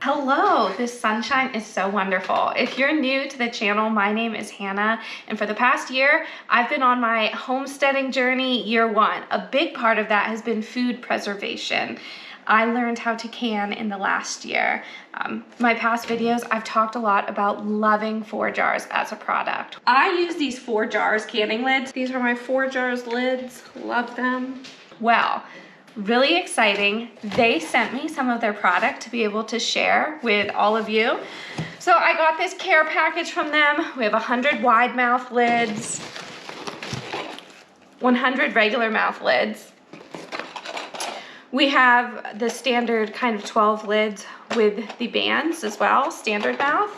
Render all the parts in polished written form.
Hello, this sunshine is so wonderful. If you're new to the channel, my name is Hannah, and for the past year, I've been on my homesteading journey, year one. A big part of that has been food preservation. I learned how to can in the last year. My past videos, I've talked a lot about loving 4 jars as a product. I use these 4 jars canning lids. These are my 4 jars lids, love them. Well, really exciting. They sent me some of their product to be able to share with all of you. So I got this care package from them. We have 100 wide mouth lids, 100 regular mouth lids. We have the standard kind of 12 lids with the bands as well, standard mouth.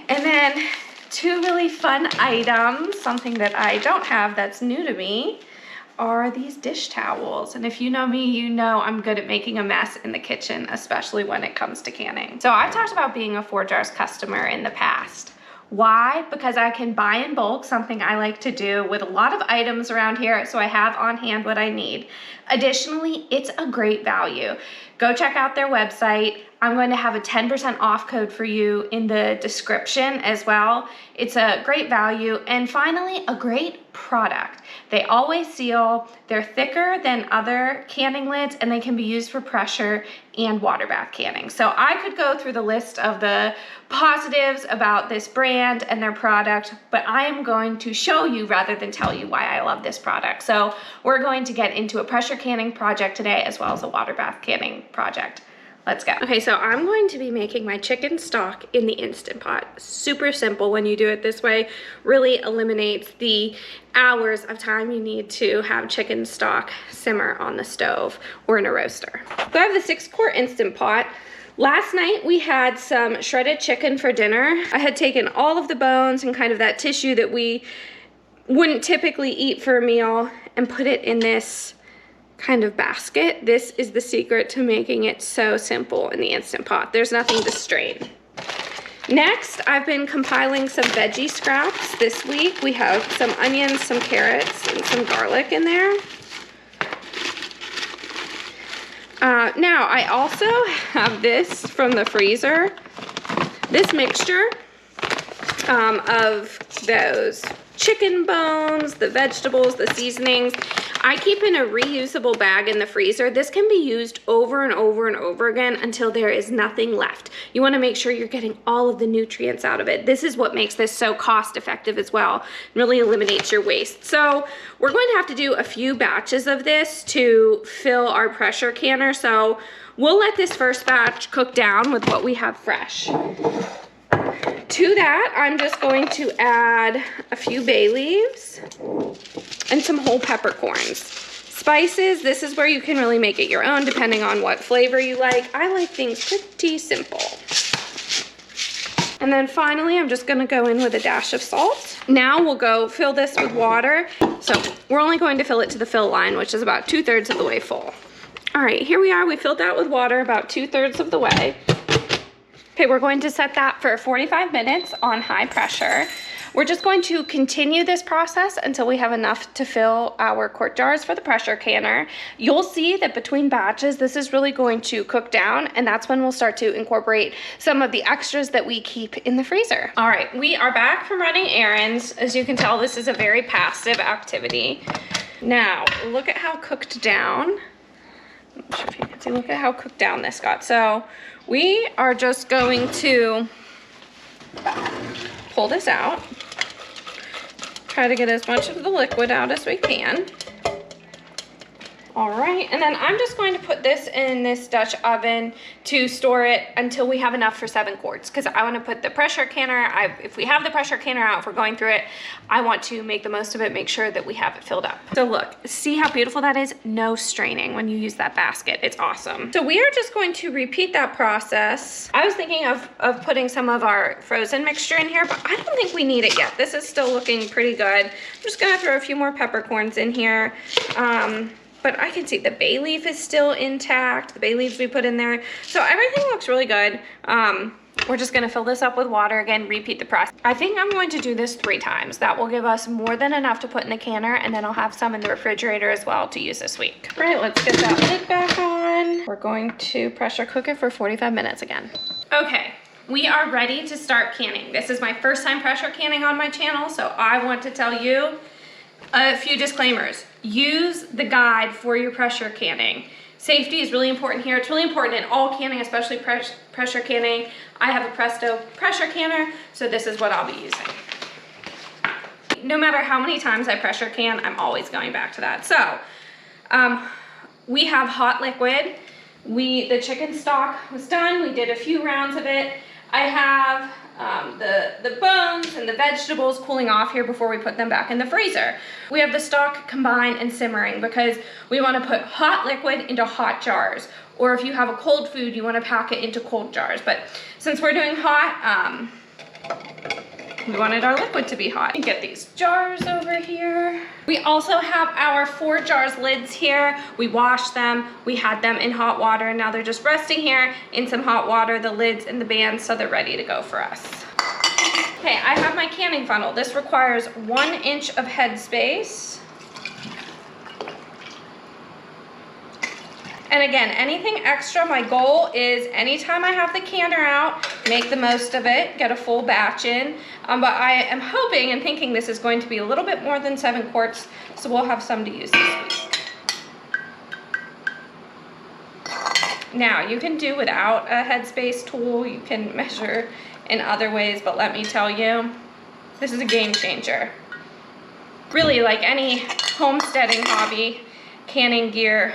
And then 2 really fun items, something that I don't have that's new to me, are these dish towels. And if you know me, you know I'm good at making a mess in the kitchen, especially when it comes to canning. So I've talked about being a 4 jars customer in the past. Why? Because I can buy in bulk, something I like to do with a lot of items around here, so I have on hand what I need. Additionally, it's a great value. Go check out their website. I'm going to have a 10% off code for you in the description as well. It's a great value. And finally, a great product. They always seal. They're thicker than other canning lids, and they can be used for pressure and water bath canning. So I could go through the list of the positives about this brand and their product, but I am going to show you rather than tell you why I love this product. So we're going to get into a pressure canning project today as well as a water bath canning project. Let's go. Okay, so I'm going to be making my chicken stock in the Instant Pot. Super simple when you do it this way. Really eliminates the hours of time you need to have chicken stock simmer on the stove or in a roaster. So I have the 6-quart Instant Pot. Last night we had some shredded chicken for dinner. I had taken all of the bones and kind of that tissue that we wouldn't typically eat for a meal and put it in this kind of basket. This is the secret to making it so simple in the Instant Pot. There's nothing to strain. Next, I've been compiling some veggie scraps this week. We have some onions, some carrots, and some garlic in there. Now, I also have this from the freezer. This mixture of those chicken bones, the vegetables, the seasonings. I keep in a reusable bag in the freezer. This can be used over and over and over again until there is nothing left. You want to make sure you're getting all of the nutrients out of it. This is what makes this so cost effective as well. It really eliminates your waste. So we're going to have to do a few batches of this to fill our pressure canner. So we'll let this first batch cook down with what we have fresh. To that, I'm just going to add a few bay leaves and some whole peppercorns. Spices, this is where you can really make it your own depending on what flavor you like. I like things pretty simple. And then finally, I'm just gonna go in with a dash of salt. Now we'll go fill this with water. So we're only going to fill it to the fill line, which is about 2/3 of the way full. All right, here we are. We filled that with water about 2/3 of the way. Okay, we're going to set that for 45 minutes on high pressure. We're just going to continue this process until we have enough to fill our quart jars for the pressure canner. You'll see that between batches, this is really going to cook down, and that's when we'll start to incorporate some of the extras that we keep in the freezer. All right, we are back from running errands. As you can tell, this is a very passive activity. Now, look at how cooked down. I'm not sure if you can see, look at how cooked down this got. So we are just going to pull this out. Try to get as much of the liquid out as we can. All right, and then I'm just going to put this in this Dutch oven to store it until we have enough for 7 quarts, because I want to put the pressure canner, if we have the pressure canner out, if we're going through it, I want to make the most of it, make sure that we have it filled up. So look, see how beautiful that is? No straining when you use that basket. It's awesome. So we are just going to repeat that process. I was thinking of putting some of our frozen mixture in here, but I don't think we need it yet. This is still looking pretty good. I'm just gonna throw a few more peppercorns in here. But I can see the bay leaf is still intact, the bay leaves we put in there. So everything looks really good. We're just gonna fill this up with water again, repeat the process. I think I'm going to do this 3 times. That will give us more than enough to put in the canner, and then I'll have some in the refrigerator as well to use this week. All right, let's get that lid back on. in. We're going to pressure cook it for 45 minutes again. Okay, we are ready to start canning. This is my first time pressure canning on my channel, so I want to tell you a few disclaimers. Use the guide for your pressure canning. Safety is really important here. It's really important in all canning, especially pressure canning. I have a Presto pressure canner, so this is what I'll be using. No matter how many times I pressure can, I'm always going back to that. So, we have hot liquid. The chicken stock was done. We did a few rounds of it. I have the bones and the vegetables cooling off here before we put them back in the freezer. We have the stock combined and simmering because we want to put hot liquid into hot jars. Or if you have a cold food, you want to pack it into cold jars. But since we're doing hot, we wanted our liquid to be hot. Get these jars over here. We also have our 4 jars lids here. We washed them, we had them in hot water, and now they're just resting here in some hot water, the lids and the bands, so they're ready to go for us. Okay, I have my canning funnel. This requires 1 inch of headspace. And again, anything extra, my goal is anytime I have the canner out, make the most of it, get a full batch in. But I am hoping and thinking this is going to be a little bit more than 7 quarts, so we'll have some to use this week. Now, you can do without a headspace tool, you can measure in other ways, but let me tell you, this is a game changer. Really, like any homesteading hobby, canning gear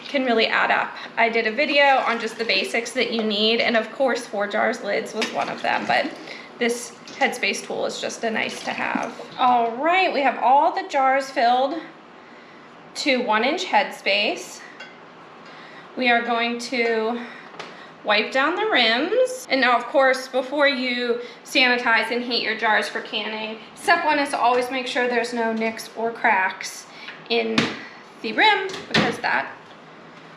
can really add up. I did a video on just the basics that you need, and of course 4 jars lids was one of them, but this headspace tool is just a nice to have. All right, we have all the jars filled to 1 inch headspace. We are going to wipe down the rims. And now of course, before you sanitize and heat your jars for canning, step 1 is to always make sure there's no nicks or cracks in the rim, because that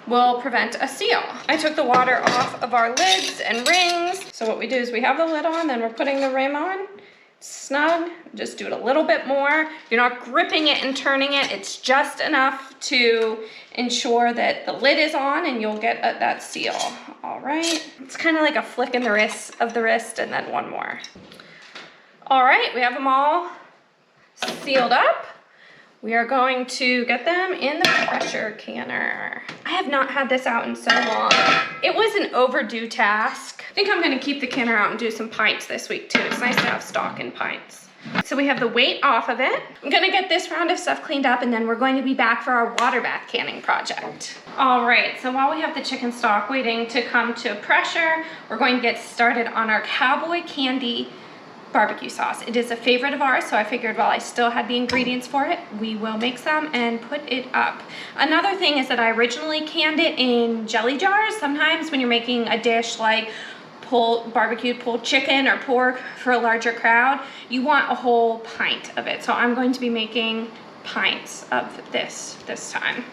will prevent a seal. I took the water off of our lids and rings. So what we do is we have the lid on, then we're putting the rim on. Snug, just do it a little bit more. You're not gripping it and turning it. It's just enough to ensure that the lid is on and you'll get that seal. All right, it's kind of like a flick in the wrist and then 1 more. All right, we have them all sealed up. We are going to get them in the pressure canner. I have not had this out in so long. It was an overdue task. I think I'm gonna keep the canner out and do some pints this week too. It's nice to have stock in pints. So we have the weight off of it. I'm gonna get this round of stuff cleaned up, and then we're going to be back for our water bath canning project. All right, so while we have the chicken stock waiting to come to pressure, we're going to get started on our Cowboy Candy barbecue sauce. It is a favorite of ours, so I figured while I still had the ingredients for it, we will make some and put it up. Another thing is that I originally canned it in jelly jars. Sometimes when you're making a dish like barbecued pulled chicken or pork for a larger crowd, you want a whole pint of it. So I'm going to be making pints of this time.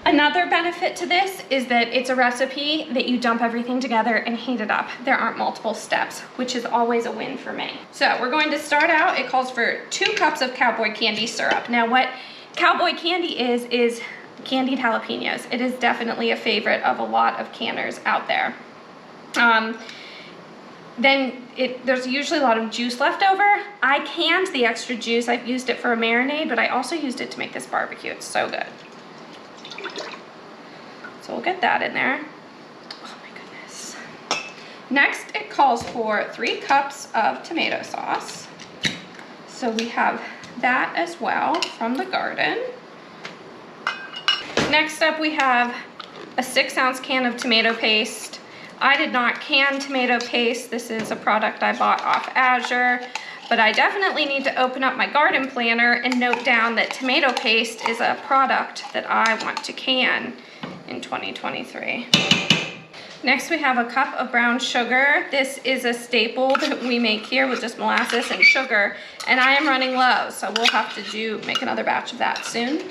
Another benefit to this is that it's a recipe that you dump everything together and heat it up. There aren't multiple steps, which is always a win for me. So we're going to start out, it calls for 2 cups of Cowboy Candy syrup. Now what Cowboy Candy is candied jalapenos. It is definitely a favorite of a lot of canners out there. There's usually a lot of juice left over. I canned the extra juice. I've used it for a marinade, but I also used it to make this barbecue. It's so good. So we'll get that in there. Oh my goodness. Next, it calls for 3 cups of tomato sauce. So we have that as well from the garden. Next up, we have a 6-ounce can of tomato paste. I did not can tomato paste. This is a product I bought off Azure, but I definitely need to open up my garden planner and note down that tomato paste is a product that I want to can in 2023. Next, we have a cup of brown sugar. This is a staple that we make here with just molasses and sugar, and I am running low, so we'll have to make another batch of that soon.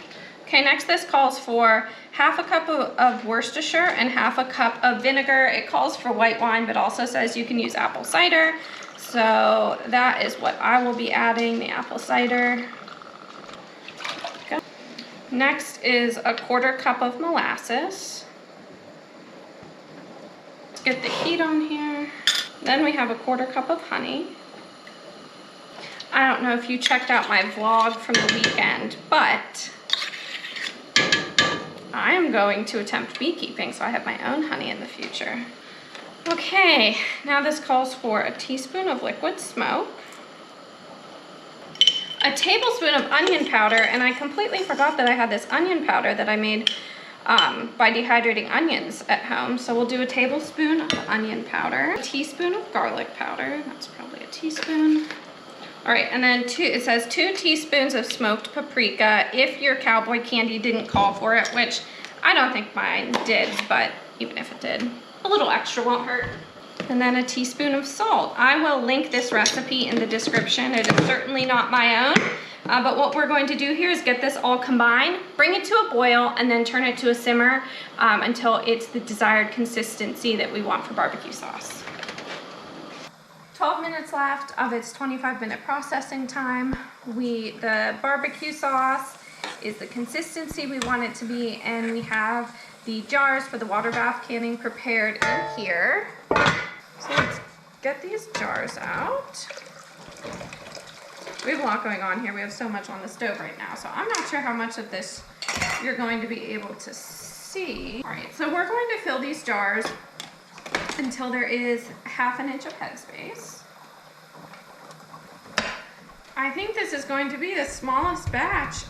Okay, next this calls for half a cup of Worcestershire and half a cup of vinegar. It calls for white wine, but also says you can use apple cider. So that is what I will be adding, the apple cider. Okay. Next is a 1/4 cup of molasses. get the heat on here. Then we have a 1/4 cup of honey. I don't know if you checked out my vlog from the weekend, but I am going to attempt beekeeping, so I have my own honey in the future. Okay, now this calls for a teaspoon of liquid smoke, a tablespoon of onion powder, and I completely forgot that I had this onion powder that I made by dehydrating onions at home. So we'll do a tablespoon of onion powder, a teaspoon of garlic powder, that's probably a teaspoon. All right, and then it says 2 teaspoons of smoked paprika if your Cowboy Candy didn't call for it, which I don't think mine did, but even if it did, a little extra won't hurt. And then a teaspoon of salt. I will link this recipe in the description. It is certainly not my own, but what we're going to do here is get this all combined, bring it to a boil, and then turn it to a simmer until it's the desired consistency that we want for barbecue sauce. 12 minutes left of its 25-minute processing time. The barbecue sauce is the consistency we want it to be, and we have the jars for the water bath canning prepared in here. So let's get these jars out. We have a lot going on here. We have so much on the stove right now, so I'm not sure how much of this you're going to be able to see. All right, so we're going to fill these jars until there is 1/2 inch of headspace. I think this is going to be the smallest batch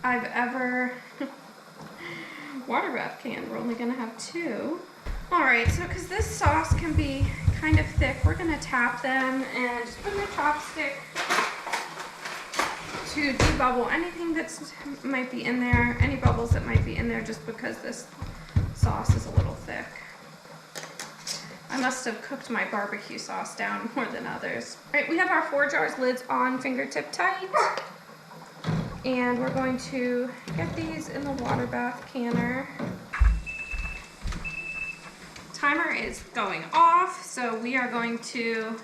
I've ever water bath canned. We're only gonna have 2. All right, so because this sauce can be kind of thick, we're gonna tap them and just put your chopstick to debubble anything that might be in there, any bubbles that might be in there, just because this sauce is a little thick. I must have cooked my barbecue sauce down more than others. All right, we have our 4 jars lids on fingertip tight. And we're going to get these in the water bath canner. Timer is going off, so we are going to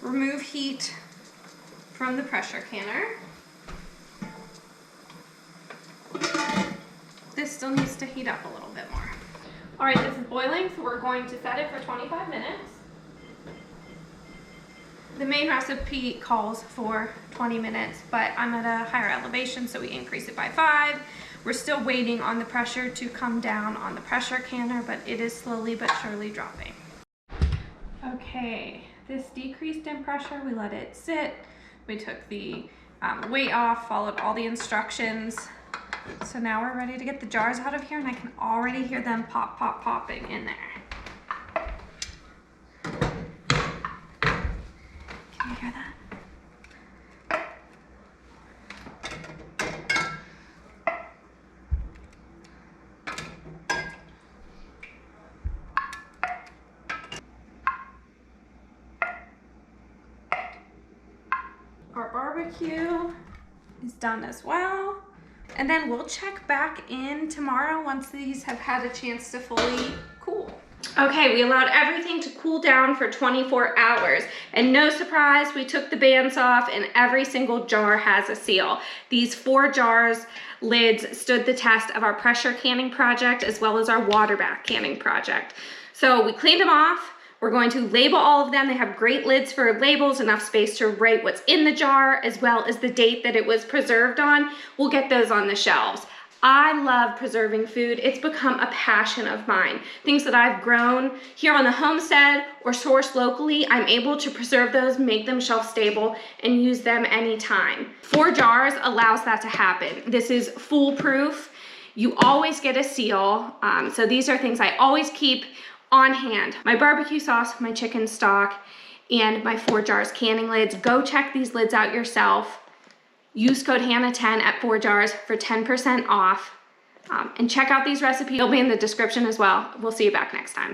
remove heat from the pressure canner. This still needs to heat up a little bit more. All right, this is boiling, so we're going to set it for 25 minutes. The main recipe calls for 20 minutes, but I'm at a higher elevation, so we increase it by 5. We're still waiting on the pressure to come down on the pressure canner, but it is slowly but surely dropping. Okay, this decreased in pressure. We let it sit. We took the weight off, followed all the instructions. So now we're ready to get the jars out of here, and I can already hear them pop, pop, popping in there. Can you hear that? Our barbecue is done as well. And then we'll check back in tomorrow once these have had a chance to fully cool. Okay, we allowed everything to cool down for 24 hours. And no surprise, we took the bands off and every single jar has a seal. These 4 jars lids stood the test of our pressure canning project as well as our water bath canning project. So we cleaned them off. We're going to label all of them. They have great lids for labels, enough space to write what's in the jar, as well as the date that it was preserved on. We'll get those on the shelves. I love preserving food. It's become a passion of mine. Things that I've grown here on the homestead or sourced locally, I'm able to preserve those, make them shelf stable, and use them anytime. 4 jars allows that to happen. This is foolproof. You always get a seal. So these are things I always keep on hand. My barbecue sauce, my chicken stock, and my 4 jars canning lids. Go check these lids out yourself. Use code Hannah10 at 4 jars for 10% off. And check out these recipes. They'll be in the description as well. We'll see you back next time.